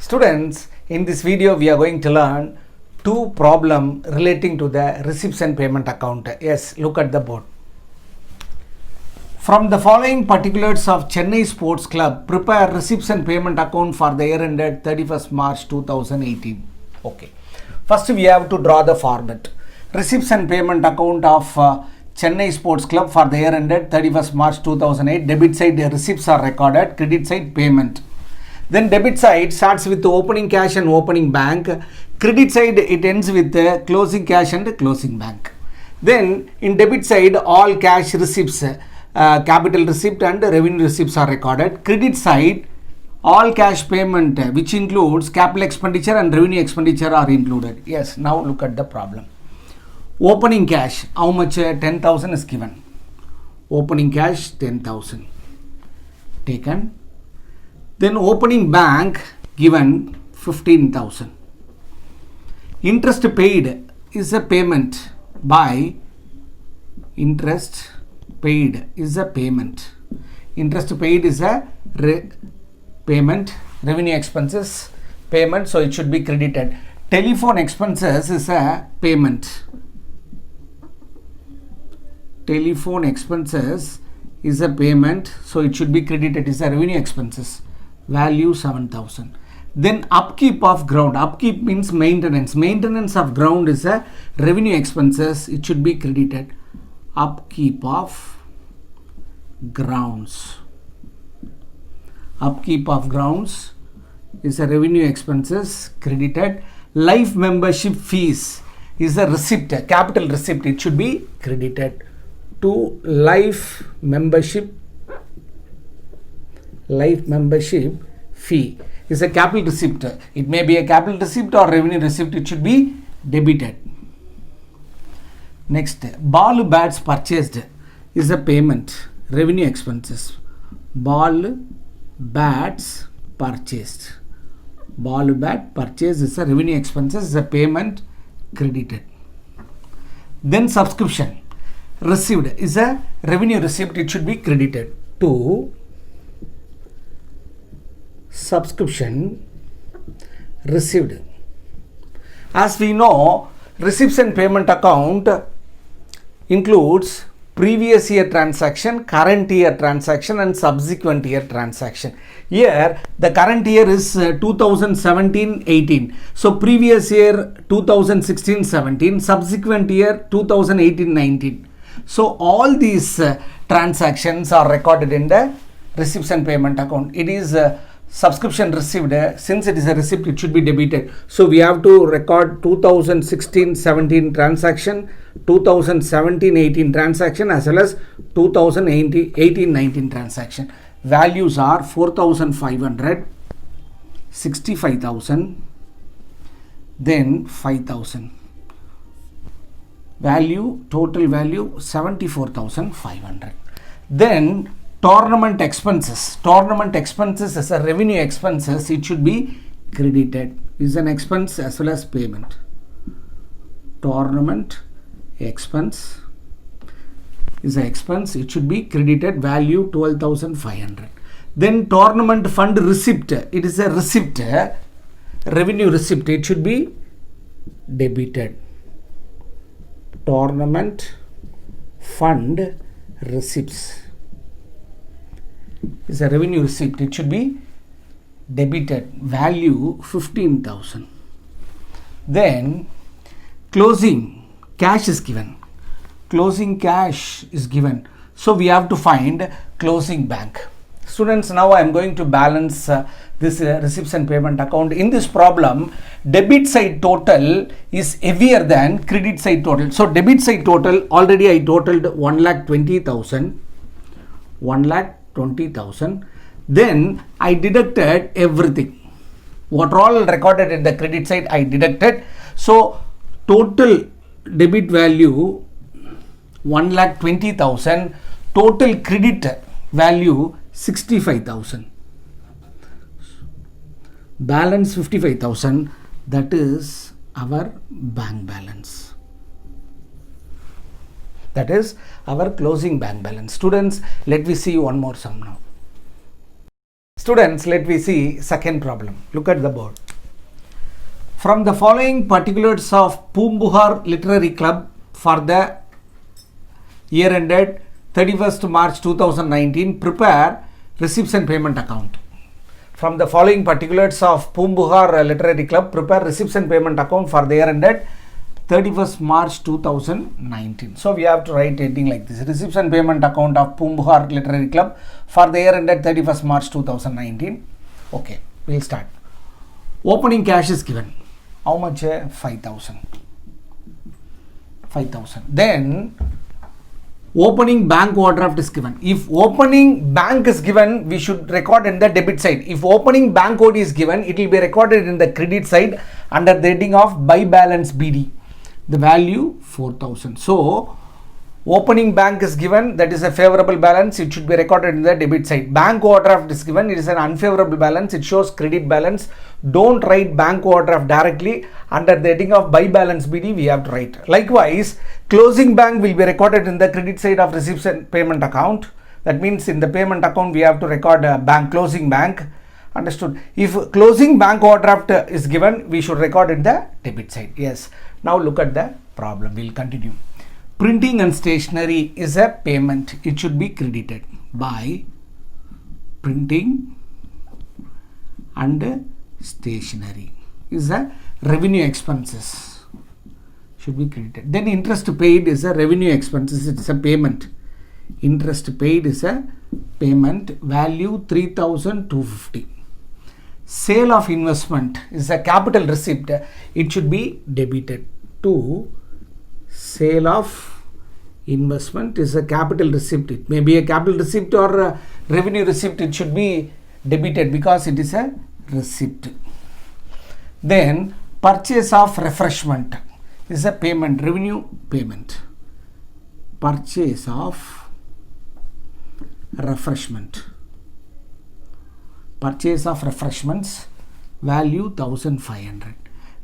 Students, in this video we are going to learn two problems relating to the receipts and payment account. Yes, look at the board. From the following particulars of Chennai Sports Club, prepare receipts and payment account for the year ended 31st March 2018. Okay. First we have to draw the format. Receipts and payment account of Chennai Sports Club for the year ended 31st March 2008. Debit side receipts are recorded, credit side payment. Then debit side starts with the opening cash and opening bank. Credit side it ends with the closing cash and closing bank. Then in debit side all cash receipts, capital receipt and revenue receipts are recorded. Credit side all cash payment which includes capital expenditure and revenue expenditure are included. Yes, now look at the problem. Opening cash, how much? 10,000 is given. Opening cash 10,000 taken. Then opening bank given 15,000. Interest paid is a payment by interest paid is a payment. Interest paid is a payment. Revenue expenses payment, so it should be credited. Telephone expenses is a payment. Telephone expenses is a payment, so it should be credited is a revenue expenses. Value 7,000. Then upkeep of ground. Upkeep means maintenance. Maintenance of ground is a revenue expenses. It should be credited. Upkeep of grounds. Upkeep of grounds is a revenue expenses credited. Life membership fees is a receipt, a capital receipt. It should be credited to life membership fee is a capital receipt. It may be a capital receipt or revenue receipt. It should be debited. Next, ball bats purchased is a payment, revenue expenses. Ball bats purchased. Ball bat purchase is a revenue expenses, is a payment credited. Then subscription received is a revenue receipt. It should be credited to subscription received. As we know, receipts and payment account includes previous year transaction, current year transaction and subsequent year transaction. Here the current year is 2017-18. So previous year 2016-17, subsequent year 2018-19. So all these transactions are recorded in the receipts and payment account. It is subscription received. Since it is a receipt, it should be debited. So we have to record 2016-17 transaction, 2017-18 transaction as well as 2018-19 transaction. Values are 4,500, 65,000, then 5,000. Value, total value 74,500. Then tournament expenses. Tournament expenses as a revenue expenses, it should be credited. Is an expense as well as payment. Tournament expense is an expense. It should be credited. Value 12,500. Then tournament fund receipt. It is a receipt. Revenue receipt. It should be debited. Tournament fund receipts is a revenue receipt. It should be debited. Value 15,000. Then closing cash is given. Closing cash is given. So we have to find closing bank. Students, now I am going to balance this receipts and payment account. In this problem, debit side total is heavier than credit side total. So debit side total, already I totaled 1,20,000. 1,20,000. Then I deducted everything. What all recorded at the credit side I deducted. So total debit value 1,20,000. Total credit value 65,000. Balance 55,000. That is our bank balance. That is our closing bank balance. Students, let me see one more sum now. Students, let me see second problem. Look at the board. From the following particulars of Poombuhar Literary Club for the year ended 31st March 2019, prepare receipts and payment account. From the following particulars of Poombuhar Literary Club, prepare receipts and payment account for the year ended 31st March 2019. So we have to write heading like this: receipts and payment account of Poombuhar Literary Club for the year ended 31st March 2019. Okay, we'll start. Opening cash is given. How much? 5,000. 5,000. Then opening bank overdraft is given. If opening bank is given, we should record in the debit side. If opening bank OD is given, it will be recorded in the credit side under the heading of buy balance BD. The value 4,000. So opening bank is given, that is a favorable balance, it should be recorded in the debit side. Bank overdraft is given, it is an unfavorable balance, it shows credit balance. Don't write bank overdraft directly. Under the heading of buy balance BD, we have to write. Likewise, closing bank will be recorded in the credit side of receipts and payment account. That means in the payment account we have to record bank, closing bank. Understood? If closing bank overdraft is given, we should record in the debit side. Yes. Now look at the problem. We'll continue. Printing and stationery is a payment. It should be credited by printing and stationery is a revenue expenses, should be credited. Then interest paid is a revenue expenses. It's a payment. Interest paid is a payment. Value 3,250. Sale of investment is a capital receipt. It should be debited to sale of investment is a capital receipt. It may be a capital receipt or a revenue receipt. It should be debited because it is a receipt. Then purchase of refreshment is a payment, revenue payment. Purchase of refreshment. Purchase of refreshments, value 1,500.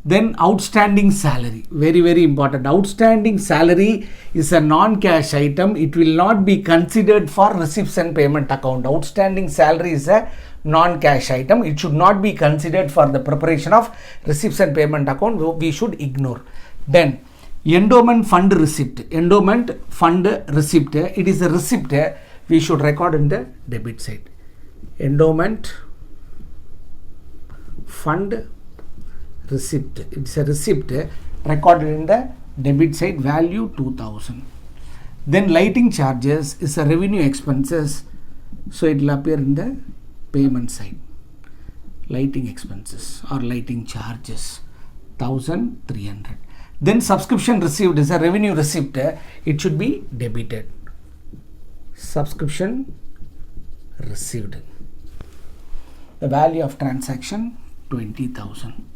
Then outstanding salary, very very important. Outstanding salary is a non-cash item. It will not be considered for receipts and payment account. Outstanding salary is a non-cash item. It should not be considered for the preparation of receipts and payment account. We should ignore. Then endowment fund receipt. Endowment fund receipt. It is a receipt. We should record in the debit side. Endowment fund receipt. It's a receipt recorded in the debit side, value 2,000. Then lighting charges is a revenue expenses, so it will appear in the payment side. Lighting expenses or lighting charges 1,300. Then subscription received is a revenue receipt. It should be debited. Subscription received. The value of transaction 20,000.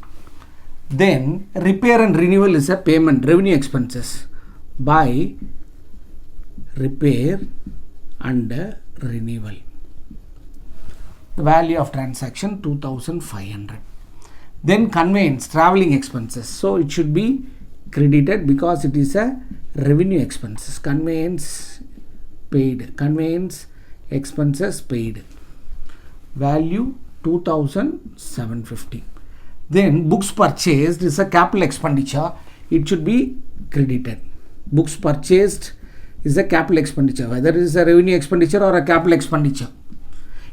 Then repair and renewal is a payment, revenue expenses by repair and renewal. The value of transaction 2,500. Then conveyance, traveling expenses. So it should be credited because it is a revenue expenses. Conveyance paid. Conveyance expenses paid. Value 2,750. Then books purchased is a capital expenditure. It should be credited. Books purchased is a capital expenditure. Whether it is a revenue expenditure or a capital expenditure,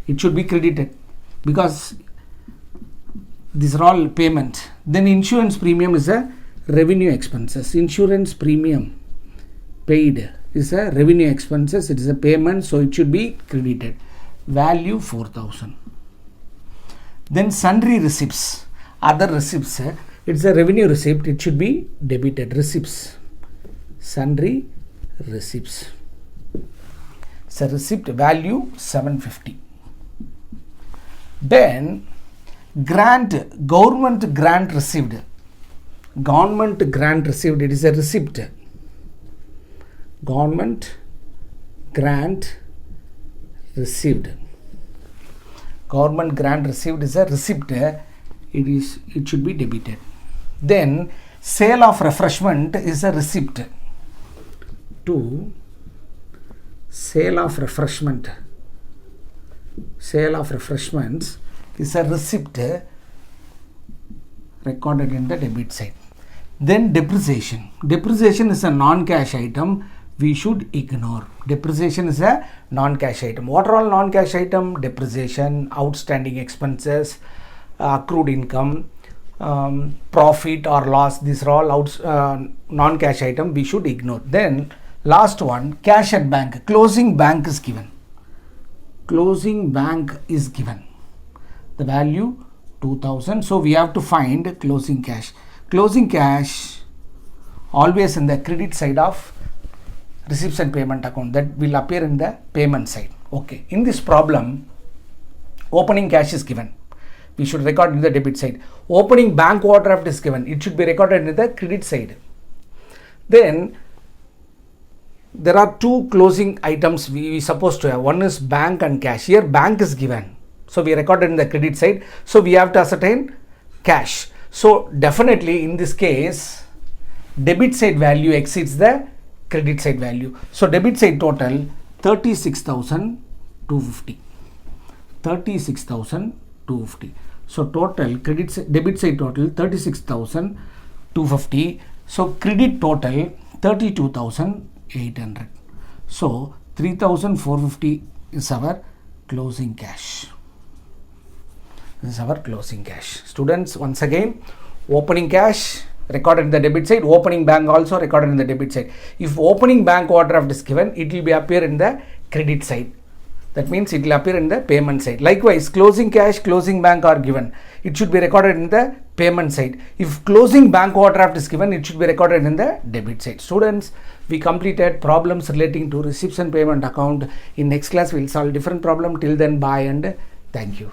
it should be credited because these are all payment. Then insurance premium is a revenue expenses. Insurance premium paid is a revenue expenses. It is a payment, so it should be credited. Value 4,000. Then sundry receipts. Other receipts, it's a revenue receipt, it should be debited. Receipts, sundry receipts. It's a receipt, value 750. Then grant, government grant received. Government grant received, it is a receipt. Government grant received. Government grant received is a receipt. It should be debited. Then sale of refreshment is a receipt. To sale of refreshment sale of refreshments is a receipt recorded in the debit side. Then depreciation. Depreciation is a non-cash item. We should ignore. Depreciation is a non-cash item. What are all non-cash item? Depreciation, outstanding expenses, accrued income, profit or loss. These are all non-cash item. We should ignore. Then last one, cash at bank. Closing bank is given. Closing bank is given. The value 2000. So we have to find closing cash. Closing cash always in the credit side of receipts and payment account. That will appear in the payment side. Okay. In this problem, opening cash is given. We should record in the debit side. Opening bank overdraft is given. It should be recorded in the credit side. Then there are two closing items we supposed to have. One is bank and cash. Here bank is given. So we recorded in the credit side. So we have to ascertain cash. So definitely in this case, debit side value exceeds the credit side value. So debit side total 36,250. 36,250. So total debit side total 36,250. So credit total 32,800. So 3,450 is our closing cash. This is our closing cash. Students, once again, opening cash recorded in the debit side, opening bank also recorded in the debit side. If opening bank overdraft is given, it will be appear in the credit side. That means it will appear in the payment side. Likewise, closing cash, closing bank are given. It should be recorded in the payment side. If closing bank overdraft is given, it should be recorded in the debit side. Students, we completed problems relating to receipts and payment account. In next class, we will solve different problem. Till then, bye and thank you.